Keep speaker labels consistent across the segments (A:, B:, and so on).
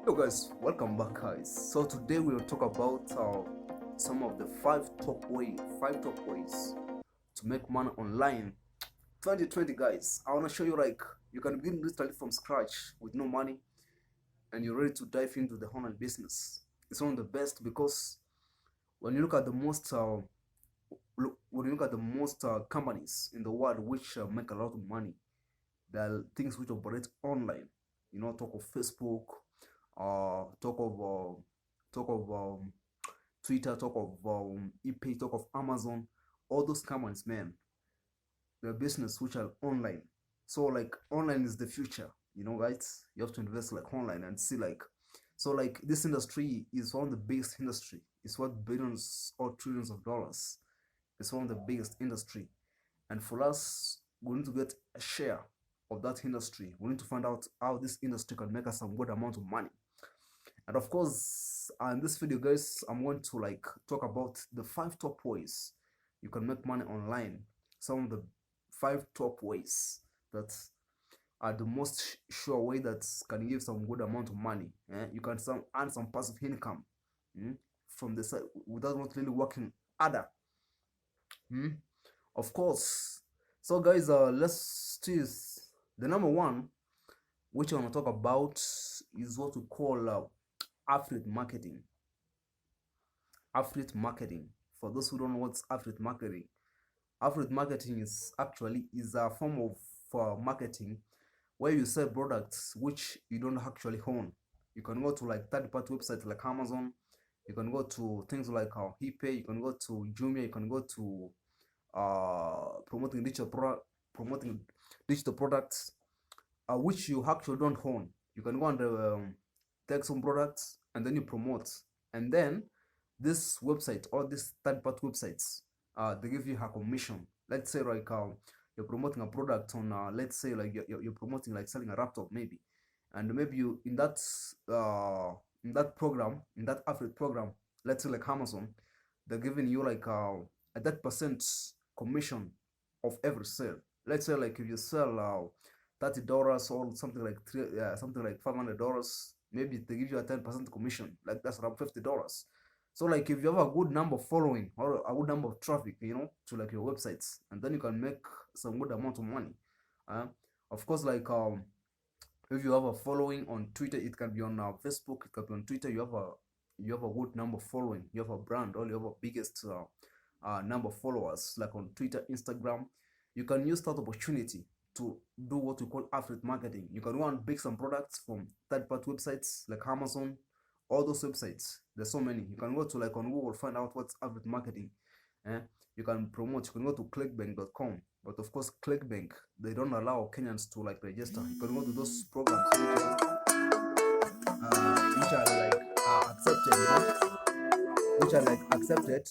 A: Hello guys, welcome back guys. So today we will talk about some of the five top ways to make money online. 2020 guys, I wanna show you like you can begin literally from scratch with no money and you're ready to dive into the online business. It's one of the best because when you look at the most when you look at the most companies in the world which make a lot of money, there are things which operate online. You know, talk of Facebook, talk of Twitter, talk of ePay, talk of Amazon, all those companies, man, they're business which are online. So like online is the future, you know, right? You have to invest like online and see like so like this industry is one of the biggest industry. It's worth billions or trillions of dollars. It's one of the biggest industry. And for us, we need to get a share of that industry. We need to find out how this industry can make us some good amount of money. And of course, in this video, guys, I'm going to like talk about the five top ways you can make money online. Some of the five top ways that are the most sure way that can give some good amount of money. You can earn some passive income from the side without not really working harder. Mm? Of course. So guys, let's choose the number one, which I want to talk about is what we call affiliate marketing. Affiliate marketing. For those who don't know what's affiliate marketing is actually is a form of marketing where you sell products which you don't actually own. You can go to like third-party websites like Amazon. You can go to things like ePay. You can go to Jumia. You can go to promoting digital products which you actually don't own. You can go and take some products and then you promote, and then this website or this third-party websites they give you a commission. Let's say like you're promoting a product on let's say like you're promoting like selling a laptop maybe, and maybe you in that program, in that affiliate program, let's say like Amazon, they're giving you like a that percent commission of every sale. Let's say like if you sell $30 or something like $500, maybe they give you a 10% commission, like that's around $50. So like if you have a good number of following or a good number of traffic, you know, to like your websites, and then you can make some good amount of money. uh, of course, like if you have a following on Twitter, it can be on Facebook, it can be on Twitter. You have a good number of following, you have a brand, or you have a biggest number of followers, like on Twitter, Instagram. You can use that opportunity to do what we call affiliate marketing. You can go and pick some products from third-party websites like Amazon, all those websites. There's so many. You can go to like on Google, find out what's affiliate marketing. Eh? You can promote. You can go to clickbank.com, but of course, Clickbank, they don't allow Kenyans to like register. You can go to those programs which are like accepted, you know, which are like accepted,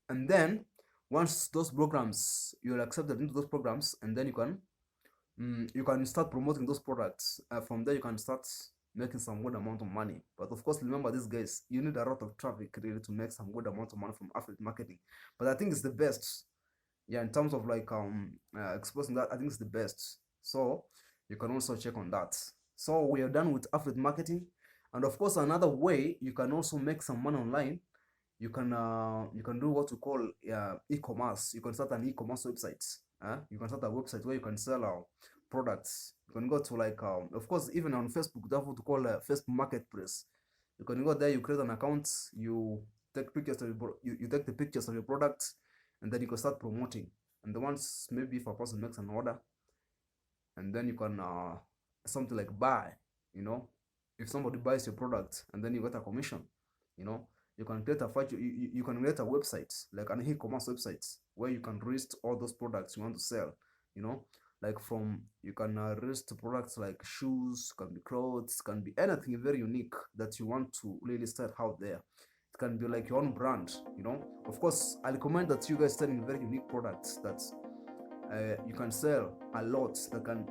A: and then once those programs you're accepted into those programs, and then you can start promoting those products. From there you can start making some good amount of money. But of course, remember this guys, you need a lot of traffic really to make some good amount of money from affiliate marketing. But I think it's the best. Yeah, in terms of like exposing that, I think it's the best. So you can also check on that. So we are done with affiliate marketing. And of course, another way you can also make some money online, you can do what we call e-commerce. You can start an e-commerce website. You can start a website where you can sell products. You can go to like of course, even on Facebook, that's what we call a Facebook marketplace. You can go there, you create an account, you take pictures of you take the pictures of your products, and then you can start promoting. And the ones, maybe if a person makes an order, and then you can something like buy, you know, if somebody buys your product and then you get a commission, you know, you can create you can create a website like an e-commerce website where you can list all those products you want to sell, you know, like from you can list products like shoes, can be clothes, can be anything very unique that you want to really start out there. It can be like your own brand, you know. Of course, I recommend that you guys selling very unique products that you can sell a lot, that can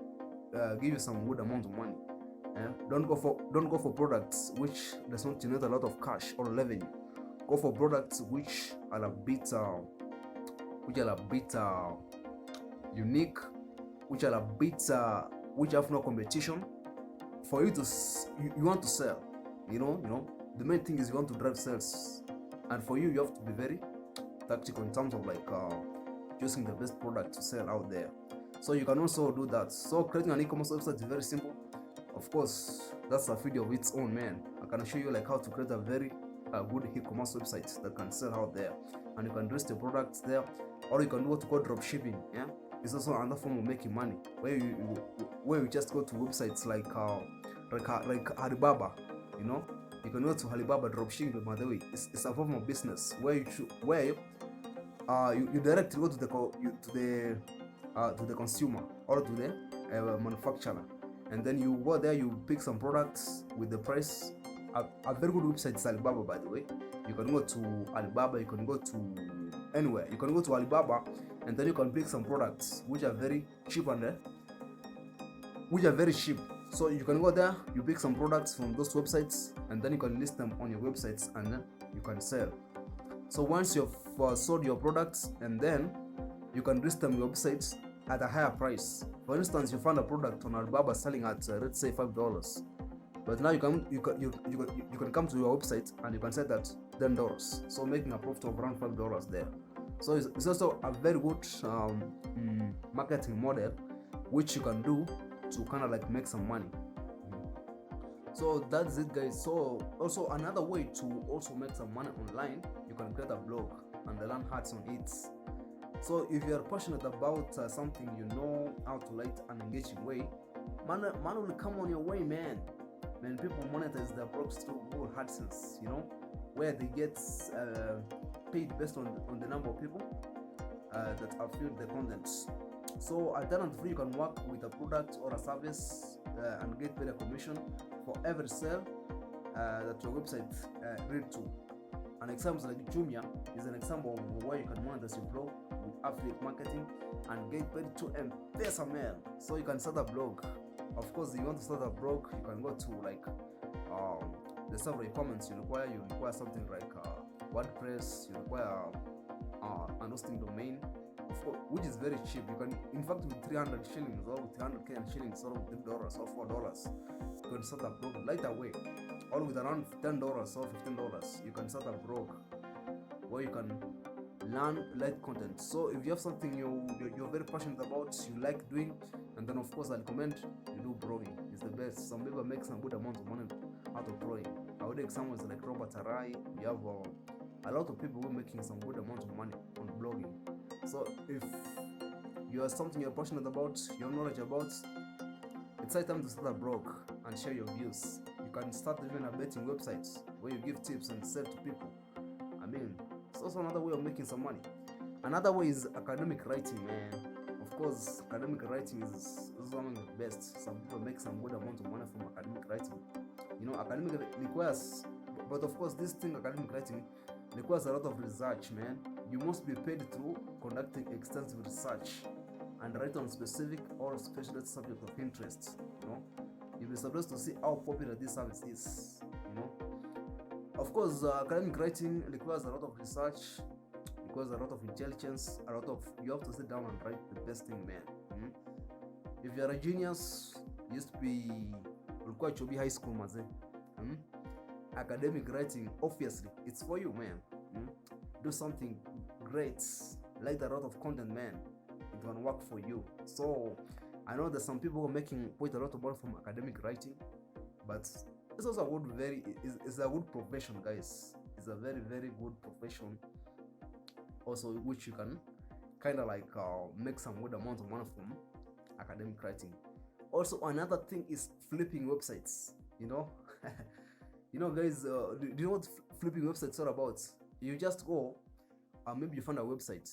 A: give you some good amount of money. Don't go for products which does not generate a lot of cash or revenue. Go for products which are a bit unique, which have no competition for you to you want to sell. The main thing is you want to drive sales, and for you have to be very tactical in terms of like choosing the best product to sell out there. So you can also do that. So creating an e-commerce website is very simple. Of course, that's a video of its own, man. I can show you like how to create a very good e-commerce website that can sell out there, and you can list your products there, or you can do what you call drop shipping. Yeah, it's also another form of making money where you just go to websites like Alibaba. You can go to Alibaba dropshipping. By the way, it's a form of business where you directly go to the consumer or to the manufacturer, and then you go there, you pick some products with the price. A very good website is Alibaba, by the way. You can go to Alibaba, you can go to anywhere. You can go to Alibaba, and then you can pick some products which are very cheap So you can go there, you pick some products from those websites, and then you can list them on your websites, and then you can sell. So once you've sold your products, and then you can list them on your websites at a higher price. For instance, you found a product on Alibaba selling at let's say $5, but now you can come to your website and you can set that $10, so making a profit of around $5 there. So it's also a very good marketing model which you can do to kind of like make some money. So that's it, guys. So also another way to also make some money online, you can create a blog and learn hacks on it. So if you are passionate about something, you know how to write an engaging way, money will come on your way, man. When people monetize their blogs through Google AdSense, where they get paid based on the number of people that have viewed the content. So alternatively, you can work with a product or a service and get paid a commission for every sale that your website leads to. An example like Jumia is an example of where you can monetize your blog with affiliate marketing and get paid to M-Pesa, man. So you can start a blog. Of course, if you want to start a blog, you can go to like the several requirements you require. You require something like WordPress. You require an hosting domain, of course, which is very cheap. You can, in fact, with 300 shillings or with 300 Kenyan shillings or with $3 or $4, you can start a blog right away. Or with around $10 or $15, you can start a blog where you can learn light content. So if you have something you're very passionate about, you like doing, and then of course I recommend you do blogging. It's the best. Some people make some good amount of money out of blogging. I would examples like Robert Arai. You have a lot of people who are making some good amount of money on blogging. So if you have something you're passionate about, you have knowledge about, it's high time to start a blog and share your views. You can start even a betting website where you give tips and sell to people. I mean, it's also another way of making some money. Another way is academic writing, man. Of course, academic writing is one of the best. Some people make some good amount of money from academic writing. Academic requires, but of course, this thing, academic writing, requires a lot of research, man. You must be paid through conducting extensive research and write on specific or specialist subject of interest. You'll be supposed to see how popular this service is. Of course, academic writing requires a lot of research, requires a lot of intelligence, you have to sit down and write the best thing, man. If you're a genius, you used to be required to be high school, maze. Academic writing, obviously, it's for you, man. Do something great, write a lot of content, man. It will work for you. So I know that some people are making quite a lot of money from academic writing, but it's also it's a good profession, guys. It's a very, very good profession also, which you can kind of like make some good amount of money from academic writing. Also, another thing is flipping websites. Guys, do you know what flipping websites are about? You just go, maybe you find a website,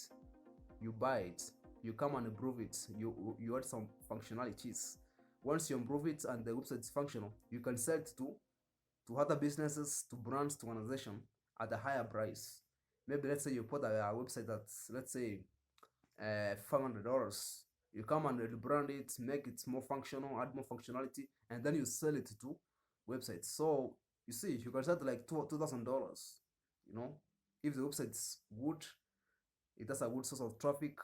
A: you buy it, you come and improve it, you add some functionalities. Once you improve it and the website is functional, you can sell it to other businesses, to brands, to organization at a higher price. Maybe let's say you put a website that's, let's say, $500. You come and rebrand it, make it more functional, add more functionality, and then you sell it to websites. So you see, you can start like $2,000. If the website is good, it has a good source of traffic,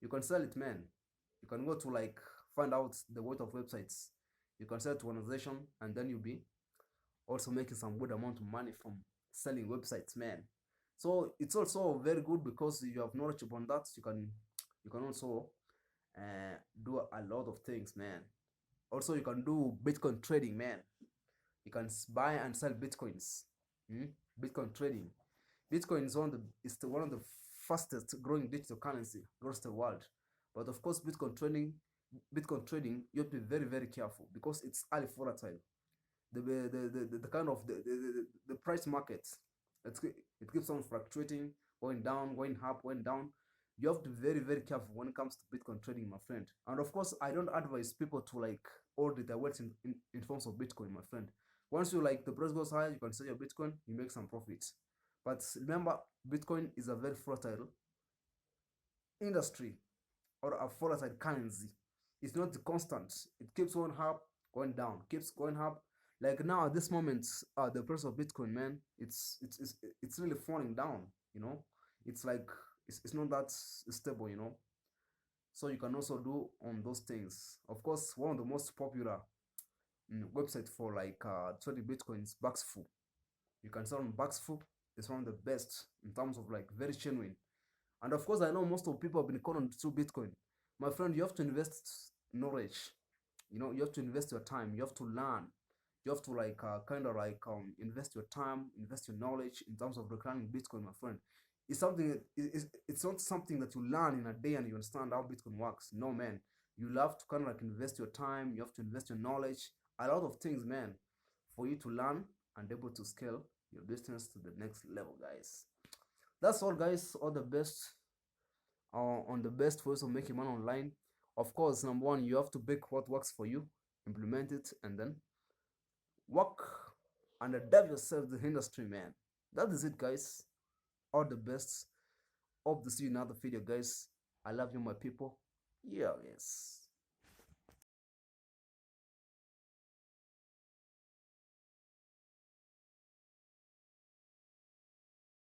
A: you can sell it, man. You can go to like find out the weight of websites. You can sell it to an organization, and then you'll be also making some good amount of money from selling websites, man. So it's also very good because you have knowledge upon that. You can also do a lot of things, man. Also, you can do Bitcoin trading, man. You can buy and sell Bitcoins. Hmm? Bitcoin trading. Bitcoin is one of the fastest growing digital currency across the world. But of course, Bitcoin trading, you have to be very, very careful because it's highly volatile. The kind of the price market, it keeps on fluctuating, going down, going up, going down. You have to be very, very careful when it comes to Bitcoin trading, my friend. And of course, I don't advise people to like order their wealth in forms of Bitcoin, my friend. Once you like the price goes high, you can sell your Bitcoin, you make some profits. But remember, Bitcoin is a very volatile industry or a volatile currency. It's not constant. It keeps going up, going down, keeps going up. Like now at this moment, the price of Bitcoin, man, it's really falling down. You know, it's like it's not that stable. You know, so you can also do on those things. Of course, one of the most popular website for like trading Bitcoin is Baxfu. You can sell on Baxfu. It's one of the best in terms of like very genuine. And of course, I know most of people have been caught through Bitcoin. My friend, you have to invest knowledge. You know, you have to invest your time. You have to learn. You have to like kind of like invest your time, invest your knowledge in terms of reclaiming Bitcoin, my friend. It's something. It's not something that you learn in a day and you understand how Bitcoin works. No, man. You have to kind of like invest your time. You have to invest your knowledge. A lot of things, man, for you to learn and able to scale your business to the next level, guys. That's all, guys. All the best on the best ways of making money online. Of course, number one, you have to pick what works for you, implement it, and then work and adapt yourself to the industry, man. That is it, guys. All the best. Hope to see you in another video, guys. I love you, my people. Yeah, yes.